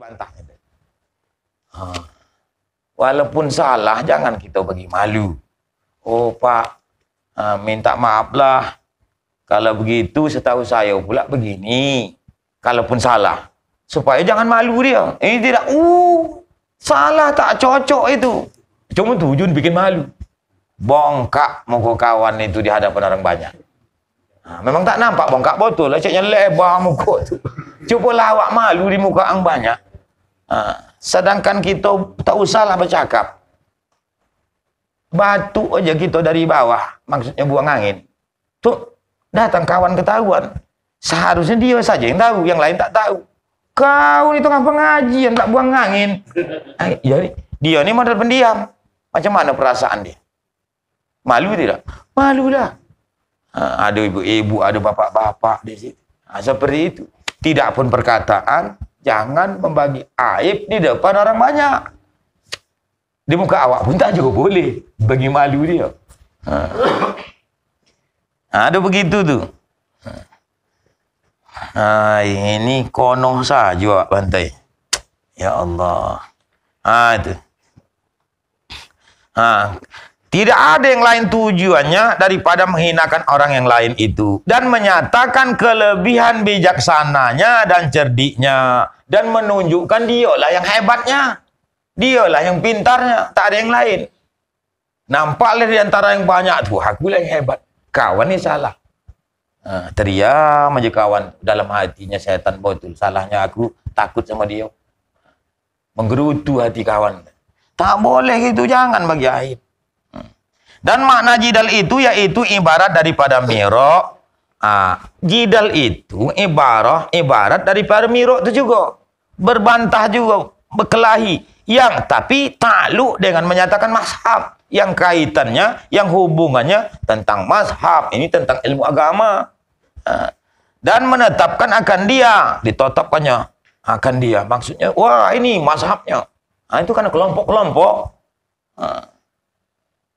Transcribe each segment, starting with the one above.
bantah. Walaupun salah, jangan kita bagi malu. Oh Pak, minta maaf lah. Kalau begitu setahu saya pula begini. Kalaupun salah. Supaya jangan malu dia. Ini tidak, salah tak cocok itu. Cuma tujuan bikin malu. Bongkak muka kawan itu di hadapan orang banyak. Memang tak nampak bongkak botol. Caknya lebar muka tu. Cuba lawak malu di muka orang banyak. Sedangkan kita tak usahlah bercakap. Batuk aja kita dari bawah. Maksudnya buang angin. Tu datang kawan ketahuan. Seharusnya dia saja yang tahu. Yang lain tak tahu. Kau ni tengah pengajian tak buang angin. Jadi dia ni model pendiam. Macam mana perasaan dia? Malu tidak? Malulah. Ada ibu-ibu, ada bapak-bapak di situ. Seperti itu. Tidak pun perkataan, jangan membagi aib di depan orang banyak. Di muka awak pun tak juga boleh. Bagi malu dia. Ada begitu tu. Ini konoh saja awak bantai. Ya Allah. Itu. Tidak ada yang lain tujuannya daripada menghinakan orang yang lain itu. Dan menyatakan kelebihan bijaksananya dan cerdiknya. Dan menunjukkan dialah yang hebatnya. Dialah yang pintarnya. Tak ada yang lain. Nampaklah di antara yang banyak tu, akulah yang hebat. Kawan ni salah. Teriak aja kawan. Dalam hatinya setan betul. Salahnya aku takut sama dia. Menggerutu hati kawan. Tak boleh gitu. Jangan bagi aib. Dan makna jidal itu yaitu ibarat daripada mirok. Jidal itu ibarat daripada mirok itu juga. Berbantah juga. Berkelahi. Yang tapi takluk dengan menyatakan mazhab. Yang kaitannya, yang hubungannya tentang mazhab. Ini tentang ilmu agama. Dan menetapkan akan dia. Ditetapkannya akan dia. Maksudnya, wah ini mazhabnya. Itu kan kelompok-kelompok.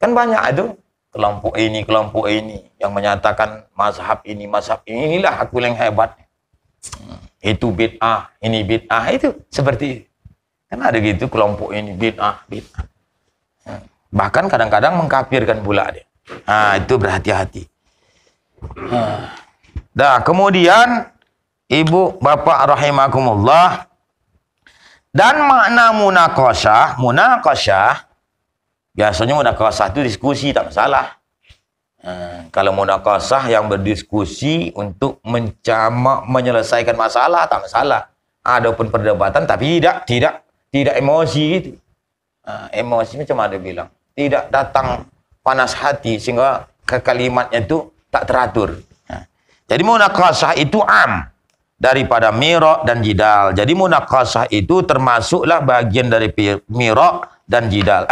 Kan banyak itu. Kelompok ini. Yang menyatakan mazhab ini. Inilah aku yang hebat. Itu bid'ah. Ini bid'ah. Itu seperti itu. Kan ada gitu kelompok ini. Bid'ah. Bahkan kadang-kadang mengkafirkan pula dia. Itu berhati-hati. Kemudian ibu bapak rahimakumullah, dan makna munaqasyah biasanya munaqasyah itu diskusi, tak masalah. Kalau munaqasyah yang berdiskusi untuk menyelesaikan masalah, tak masalah. Adapun perdebatan tapi tidak emosi gitu. Emosi macam mana bilang? Tidak datang panas hati sehingga kalimatnya itu tak teratur. Jadi munaqasyah itu am daripada miraq dan jidal. Jadi munaqasyah itu termasuklah bagian dari miraq dan jidal.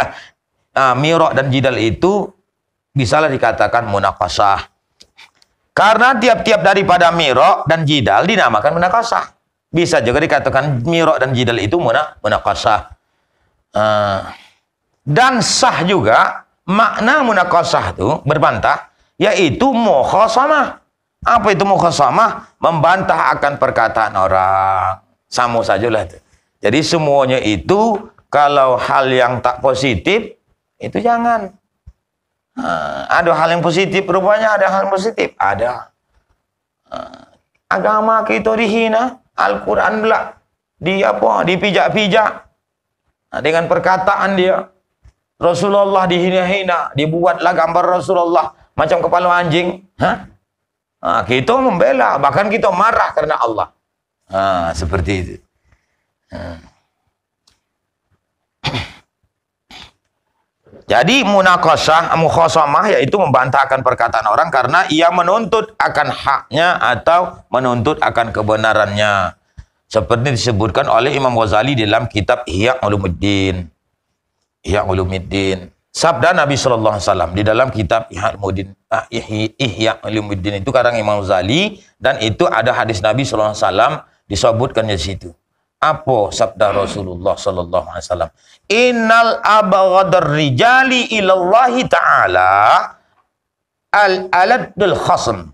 Miraq dan jidal itu bisalah dikatakan munaqasyah. Karena tiap-tiap daripada miraq dan jidal dinamakan munaqasyah. Bisa juga dikatakan miraq dan jidal itu munaqasyah. Dan sah juga makna munaqasyah itu berbantah, yaitu mukhasamah. Apa itu mukhasamah? Membantah akan perkataan orang. Sama sajalah itu. Jadi semuanya itu kalau hal yang tak positif itu jangan. Ada hal yang positif, rupanya ada hal yang positif. Ada. Agama kita dihina, Al-Quran pula dipijak-pijak. Dengan perkataan dia. Rasulullah dihina-hina. Dibuatlah gambar Rasulullah macam kepala anjing. Kita membela. Bahkan kita marah karena Allah. Seperti itu. Jadi mukhasamah yaitu membantahkan perkataan orang karena ia menuntut akan haknya atau menuntut akan kebenarannya. Seperti disebutkan oleh Imam Ghazali dalam kitab Ihya Ulumuddin. Sabda Nabi sallallahu alaihi wasallam di dalam kitab Ihya Ulumuddin itu karang Imam Ghazali, dan itu ada hadis Nabi sallallahu alaihi wasallam disebutkan di situ. Apa sabda Rasulullah sallallahu alaihi wasallam? Innal abghadar rijali ilallahi ta'ala al-aladul khasm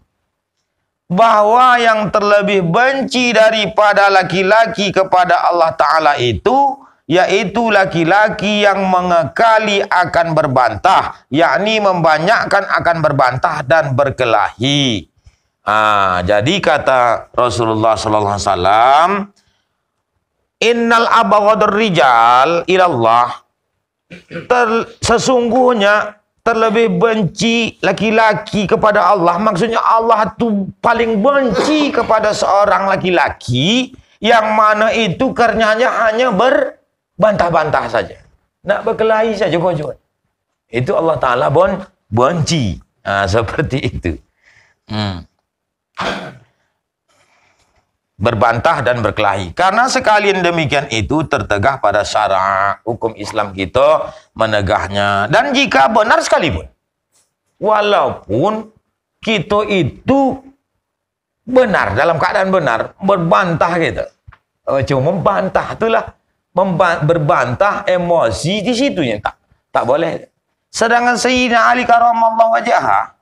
bahwa yang terlebih benci daripada laki-laki kepada Allah Ta'ala itu, yaitu laki-laki yang mengekali akan berbantah, yakni membanyakkan akan berbantah dan berkelahi. Jadi kata Rasulullah SAW, innal abghadur rijal ilallah, sesungguhnya terlebih benci laki-laki kepada Allah. Maksudnya Allah itu paling benci kepada seorang laki-laki yang mana itu karenanya hanya berbantah-bantah saja, nak berkelahi saja kojol. Itu Allah Ta'ala benci. Seperti itu. Berbantah dan berkelahi. Karena sekalian demikian itu tertegah pada syara hukum Islam kita menegahnya. Dan jika benar sekalipun, walaupun kita itu benar, dalam keadaan benar, berbantah kita. Cuma membantah itulah, berbantah emosi di situnya tak boleh. Sedangkan Sayyidina Ali karamallahu wajhah,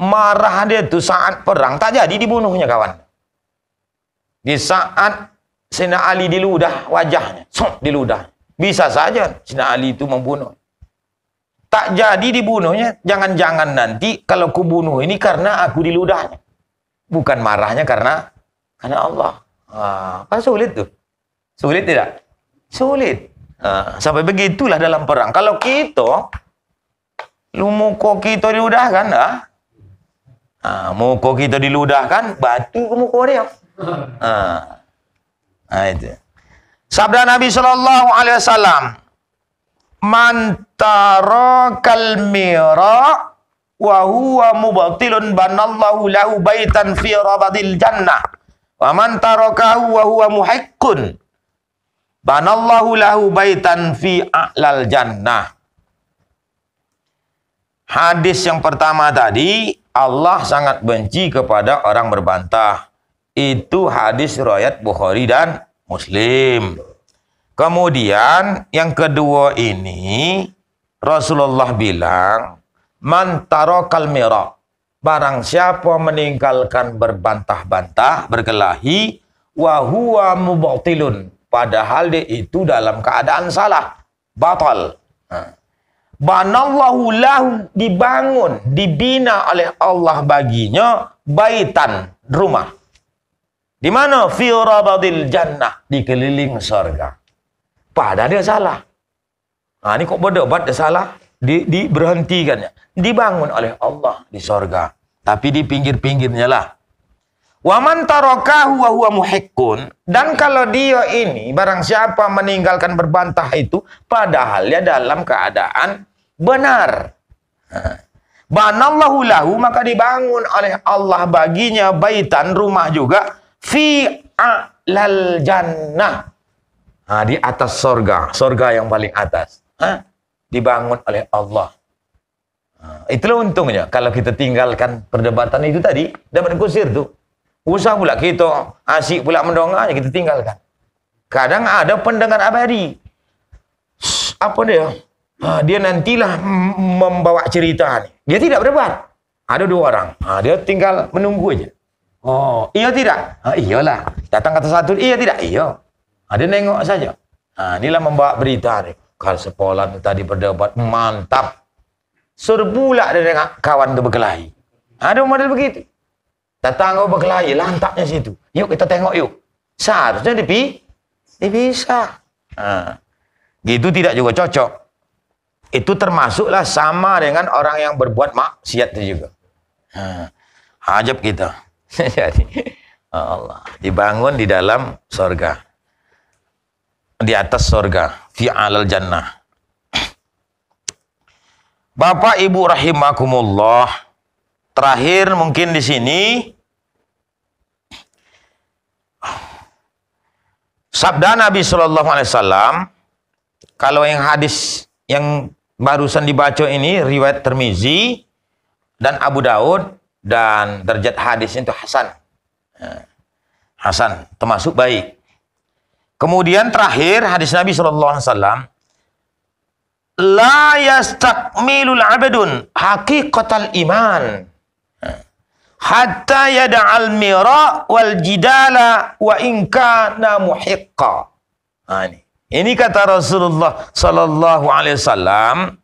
marah dia tu saat perang tak jadi dibunuhnya kawan. Di saat Sayyidina Ali diludah wajahnya, diludah. Bisa saja Sayyidina Ali itu membunuh. Tak jadi dibunuhnya, jangan-jangan nanti kalau ku bunuh ini karena aku diludahnya. Bukan marahnya karena Allah. Kan sulit tuh. Sulit tidak? Sulit. Sampai begitulah dalam perang. Kalau kita, muka kita diludahkan, muka kita diludahkan, batu ke muka dia. Itu. Sabda Nabi sallallahu alaihi wasallam, "Man tarakal mira wa huwa mubtilun banallahu lahu baitan fi rabadil jannah. Wa man tarakahu wa huwa muhiqqun banallahu lahu baitan fi a'lal jannah." Hadis yang pertama tadi, Allah sangat benci kepada orang berbantah. Itu hadis riwayat Bukhari dan Muslim. Kemudian yang kedua ini Rasulullah bilang, man tarakal mira, barang siapa meninggalkan berbantah-bantah, berkelahi, wa huwa mubtilun, padahal dia itu dalam keadaan salah, batal. Banallahu lahu, dibangun, dibina oleh Allah baginya baitan, rumah. Di mana? Fi rabadil jannah, dikeliling surga. Padahal dia salah. Ini kok berdebat dia salah, diberhentikannya. Dibangun oleh Allah di surga, tapi di pinggir-pinggirnya lah. Wa man tarakahu wa huwa muhiqqun, dan kalau dia ini barang siapa meninggalkan berbantah itu padahal dia dalam keadaan benar. Banallahu lahu, maka dibangun oleh Allah baginya baitan, rumah juga, fi a'lal jannah, di atas surga yang paling atas, dibangun oleh Allah. Itulah untungnya kalau kita tinggalkan perdebatan itu tadi, dapat kusir tuh. Usah pula kita asyik pula mendongaknya, kita tinggalkan. Kadang ada pendengar abadi, apa dia? Dia nantilah membawa cerita. Dia tidak berdebat. Ada dua orang, dia tinggal menunggu aja. Oh, iya tidak? Iyalah. Datang kata satu, iya tidak? Iya. Dia nengok saja. Inilah membawa berita nih. Kalau sepolan tadi berdebat, mantap. Suruh pula dia dengan kawan itu berkelahi. Ada model begitu. Tetangga berkelahi, lantaknya situ. Yuk kita tengok yuk. Seharusnya dipisah. Gitu tidak juga cocok. Itu termasuklah sama dengan orang yang berbuat maksiat itu juga. Ajab kita. Jadi Allah dibangun di dalam surga, di atas surga, fi alal jannah. Bapak Ibu rahimakumullah, terakhir mungkin di sini sabda Nabi sallallahu alaihi wasallam. Kalau yang hadis yang barusan dibaca ini riwayat Tirmizi dan Abu Daud, dan derajat hadisnya itu hasan. Hasan, termasuk baik. Kemudian terakhir hadis Nabi SAW, la yastakmilul abdun haqiqatal iman hatta yada'al mira wal jidala wa in kana muhiqqa. Nah, ini kata Rasulullah sallallahu alaihi wasallam,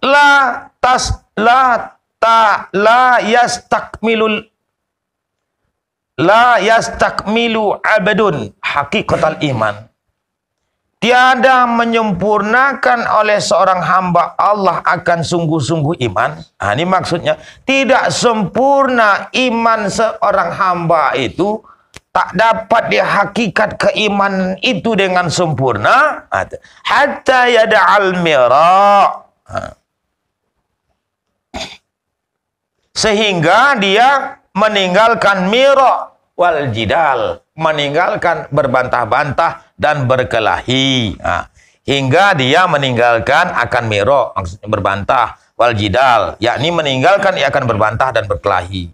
la yastakmilu abadun haqiqatal iman. Tiada menyempurnakan oleh seorang hamba Allah akan sungguh-sungguh iman. Nah, ini maksudnya tidak sempurna iman seorang hamba itu, tak dapat dia hakikat keimanan itu dengan sempurna hatta yada'al mira, sehingga dia meninggalkan mira wal jidal, meninggalkan berbantah-bantah dan berkelahi. Hingga dia meninggalkan akan mira, maksudnya berbantah, wal jidal, yakni meninggalkan ia akan berbantah dan berkelahi.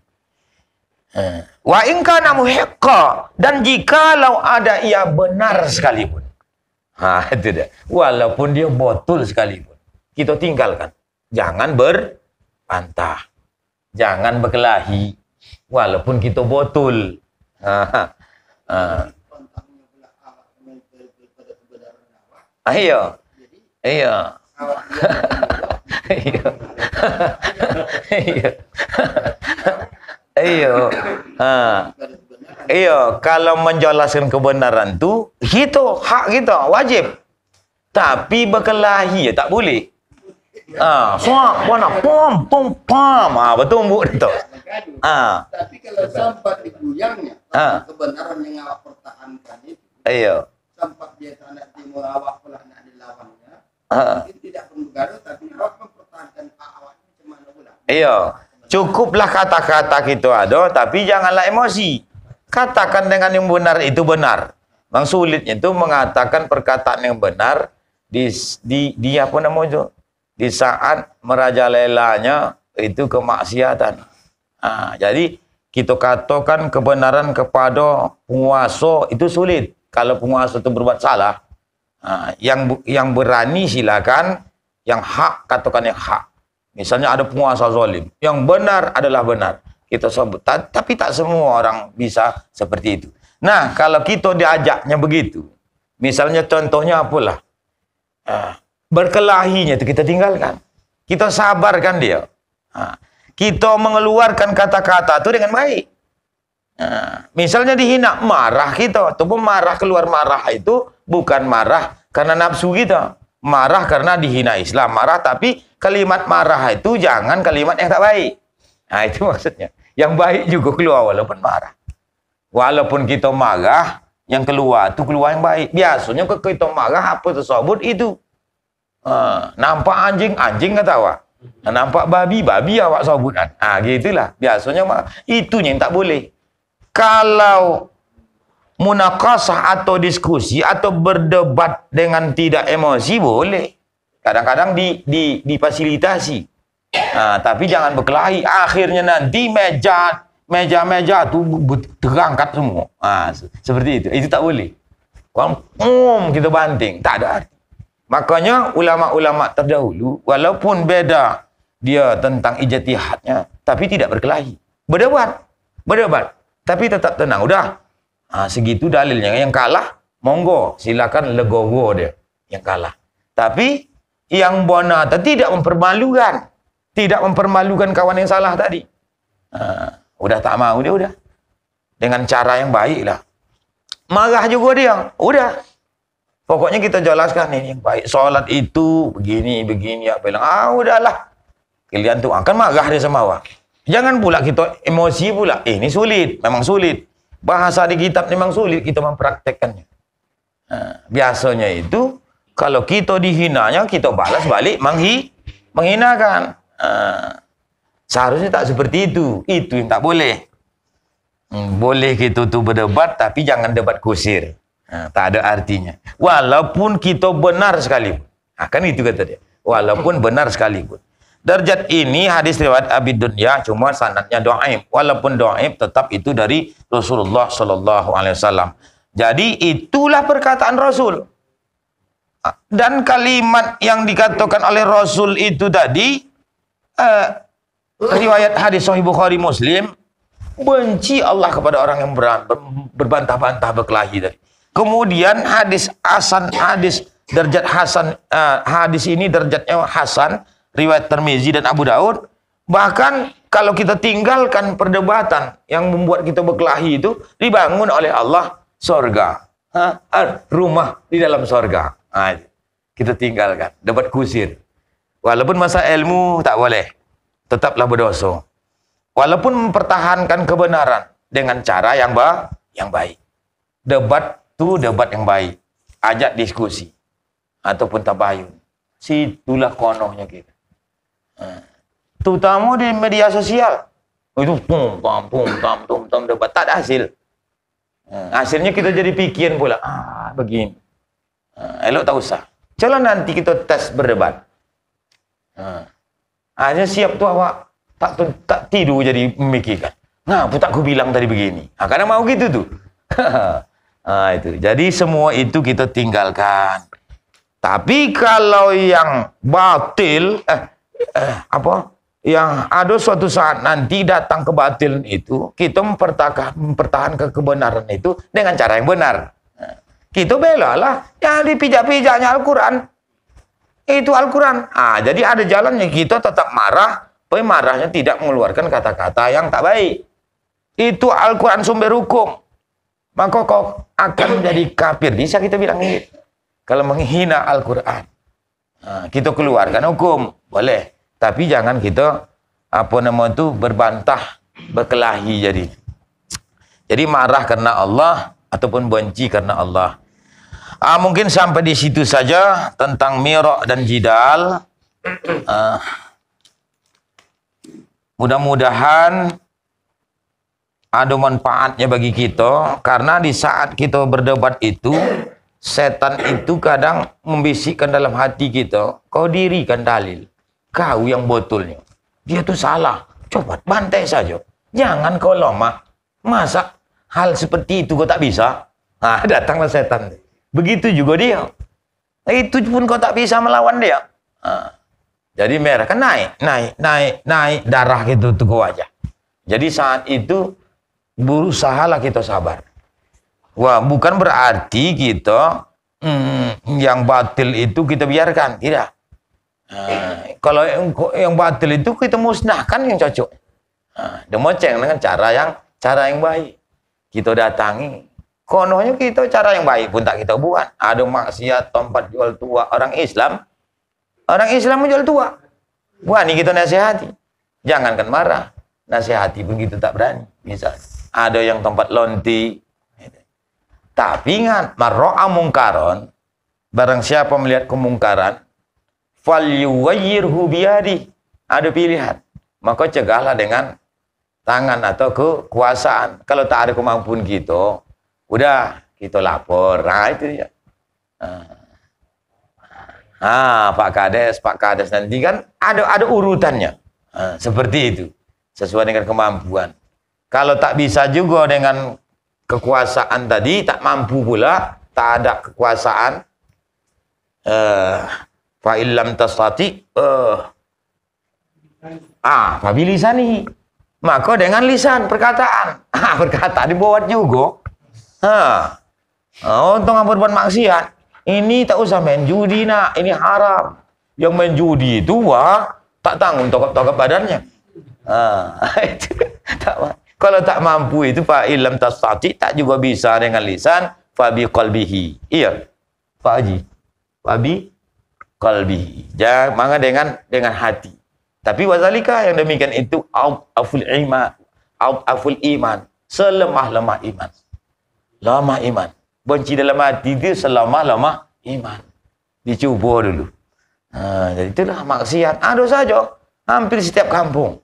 Wa in kana muhiqqa, dan jikalau ada ia benar sekalipun. Itu dia. Walaupun dia betul sekalipun, kita tinggalkan. Jangan berbantah, jangan berkelahi, walaupun kita betul. Ayo. Iya. Iya. Iya. Iya, kalau menjelaskan kebenaran tu, kita hak kita wajib. Tapi berkelahi ya tak boleh. Suap mana pom betul bu itu. Tapi kalau sempat diguyangnya, kebenaran yang awak pertahankan itu. Iya. Sempat dia tak timur awak pula nak dilawannya. Itu tidak perlu gaduh, tapi awak mempertahankan awak macam mana pula. Iya. Cukuplah kata-kata kita ada, tapi janganlah emosi. Katakan dengan yang benar itu benar. Bang sulitnya itu mengatakan perkataan yang benar di apa namanya? Di saat merajalelanya itu kemaksiatan. Jadi kita katakan kebenaran kepada penguasa itu sulit. Kalau penguasa itu berbuat salah, yang berani silakan, yang hak katakan yang hak. Misalnya ada penguasa zalim, yang benar adalah benar. Kita sebut, tapi tak semua orang bisa seperti itu. Nah, kalau kita diajaknya begitu, misalnya contohnya apalah, berkelahinya itu kita tinggalkan. Kita sabarkan dia. Kita mengeluarkan kata-kata itu dengan baik. Misalnya dihina, marah kita. Itu pun marah, keluar marah itu bukan marah karena nafsu kita. Marah karena dihina Islam. Marah, tapi kalimat marah itu jangan kalimat yang tak baik. Nah, itu maksudnya. Yang baik juga keluar walaupun marah. Walaupun kita marah, yang keluar itu keluar yang baik. Biasanya kalau kita marah, apa tersebut itu. Nampak anjing, anjing kata awak. Nampak babi, babi awak sebutan. Gitulah. Biasanya marah. Itu yang tak boleh. Kalau munakasah atau diskusi atau berdebat dengan tidak emosi boleh. Kadang-kadang difasilitasi. Tapi jangan berkelahi. Akhirnya nanti meja tu terangkat semua. Seperti itu. Itu tak boleh. Kita banting. Tak ada arti. Makanya ulama-ulama terdahulu, walaupun beda dia tentang ijtihadnya, tapi tidak berkelahi. Berdebat. Tapi tetap tenang. Udah. Segitu dalilnya. Yang kalah, monggo. Silakan legowo dia. Yang kalah. Tapi, yang benar tidak mempermalukan. Tidak mempermalukan kawan yang salah tadi. Udah tak mau dia, udah. Dengan cara yang baik lah. Marah juga dia. Udah. Pokoknya kita jelaskan ini yang baik. Solat itu, begini. Apa bilang, udahlah. Kalian tuh akan marah dia sama awak. Jangan pula kita emosi pula. Ini sulit. Memang sulit. Bahasa di kitab memang sulit kita mempraktekkannya. Biasanya itu, kalau kita dihinanya, kita balas balik menghinakan. Seharusnya tak seperti itu. Itu yang tak boleh. Boleh kita tuh berdebat, tapi jangan debat kusir. Tak ada artinya. Walaupun kita benar sekalipun. Kan itu kata dia. Walaupun benar sekalipun. Darjat ini hadis riwayat Abi Dunya, cuma sanadnya dhaif. Walaupun dhaif, tetap itu dari Rasulullah sallallahu alaihi wasallam. Jadi itulah perkataan Rasul. Dan kalimat yang dikatakan oleh Rasul itu tadi riwayat hadis Sahih Bukhari Muslim, benci Allah kepada orang yang berbantah-bantah berkelahi tadi. Kemudian hadis derajat hasan, hadis ini derajatnya hasan, riwayat Tirmizi dan Abu Daud. Bahkan kalau kita tinggalkan perdebatan yang membuat kita berkelahi itu, dibangun oleh Allah sorga, rumah di dalam sorga. Kita tinggalkan, dapat kusir. Walaupun masa ilmu tak boleh, tetaplah berdosa. Walaupun mempertahankan kebenaran dengan cara yang baik. Debat tu debat yang baik. Ajak diskusi ataupun tabayun. Situlah konohnya kita. Terutama di media sosial. Itu pum debat tak ada hasil. Hasilnya kita jadi pikiran pula. Begini. Elok tak usah. Coba nanti kita tes berdebat. Hanya siap tu awak tak tidur jadi memikirkan. Ngapa tak aku bilang tadi begini? Kadang mau gitu tu. Itu. Jadi semua itu kita tinggalkan. Tapi kalau yang batil, yang ada suatu saat nanti datang kebatilan itu, kita mempertahankan kebenaran itu dengan cara yang benar. Kita bela lah yang dipijak-pijaknya Al-Quran. Itu Al-Quran. Jadi ada jalannya kita tetap marah, tapi marahnya tidak mengeluarkan kata-kata yang tak baik. Itu Al-Quran sumber hukum. Maka kau akan menjadi kafir. Bisa kita bilang gitu. Kalau menghina Al-Quran, kita keluarkan hukum. Boleh. Tapi jangan kita berbantah, berkelahi jadi. Jadi marah karena Allah ataupun benci karena Allah. Mungkin sampai di situ saja tentang Mi'raj dan Jidal. Mudah-mudahan ada manfaatnya bagi kita, karena di saat kita berdebat itu, setan itu kadang membisikkan dalam hati kita, kau dirikan dalil. Kau yang betulnya. Dia tu salah. Coba bantai saja. Jangan kau lemah. Masa hal seperti itu kau tak bisa? Datanglah setan. Begitu juga dia. Itu pun kau tak bisa melawan dia. Jadi merah kan naik darah gitu tuh ke wajah. Jadi saat itu berusahalah kita sabar. Bukan berarti kita yang batil itu kita biarkan, tidak. Kalau yang batil itu kita musnahkan yang cocok. Democeng dengan cara yang baik. Kita datangi. Konohnya kita cara yang baik pun tak kita buat. Ada maksiat, tempat jual tua orang Islam. Orang Islam menjual tua. Berani kita nasihati. Jangankan marah. Nasihati pun kita tak berani. Misal ada yang tempat lonti. Tapi ingat, marro'a mungkaron. Barang siapa melihat kemungkaran, falyughayyirhu biyadi. Ada pilihan. Maka cegahlah dengan tangan atau kekuasaan. Kalau tak ada kemampuan kita, udah kita lapor. Itu dia. Pak Kades nanti kan ada urutannya. Seperti itu. Sesuai dengan kemampuan. Kalau tak bisa juga dengan kekuasaan tadi, tak mampu pula, tak ada kekuasaan, fa illam tastati fabilisani, maka dengan lisan, perkataan. Perkataan dibuat juga. Untung apa berbuat maksiat, ini tak usah main judi nak, ini haram. Yang main judi itu tak tanggung tokap badannya. Kalau tak mampu itu fa illam tastati, tak juga bisa dengan lisan, fa bi qalbihi. Iya. Pak Haji. Fa bi qalbihi. Jangan dengan hati. Tapi wazalika yang demikian itu aful iman. Selemah-lemah iman. Lemah iman. Benci dalam hati itu selemah-lemah iman. Dicuba dulu. Jadi itulah maksiat. Ada saja. Hampir setiap kampung.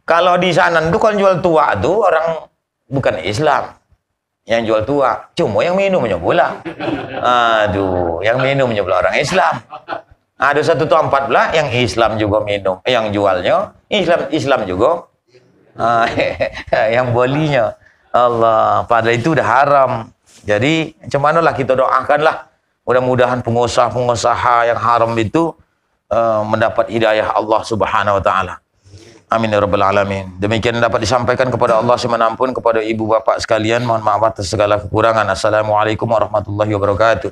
Kalau di sana itu kalau jual tua itu orang bukan Islam yang jual tua, cuma yang minumnya pula. Yang minumnya pula orang Islam. Ada satu tempat pula yang Islam juga minum, yang jualnya Islam juga, yang bolinya. Allah, padahal itu udah haram. Jadi macam manalah kita doakanlah, mudah-mudahan pengusaha yang haram itu mendapat hidayah Allah Subhanahu Wa Taala. Amin ya rabbal alamin. Demikian dapat disampaikan kepada Allah Subhanahu wa taala, kepada ibu bapak sekalian. Mohon maaf atas segala kekurangan. Assalamualaikum warahmatullahi wabarakatuh.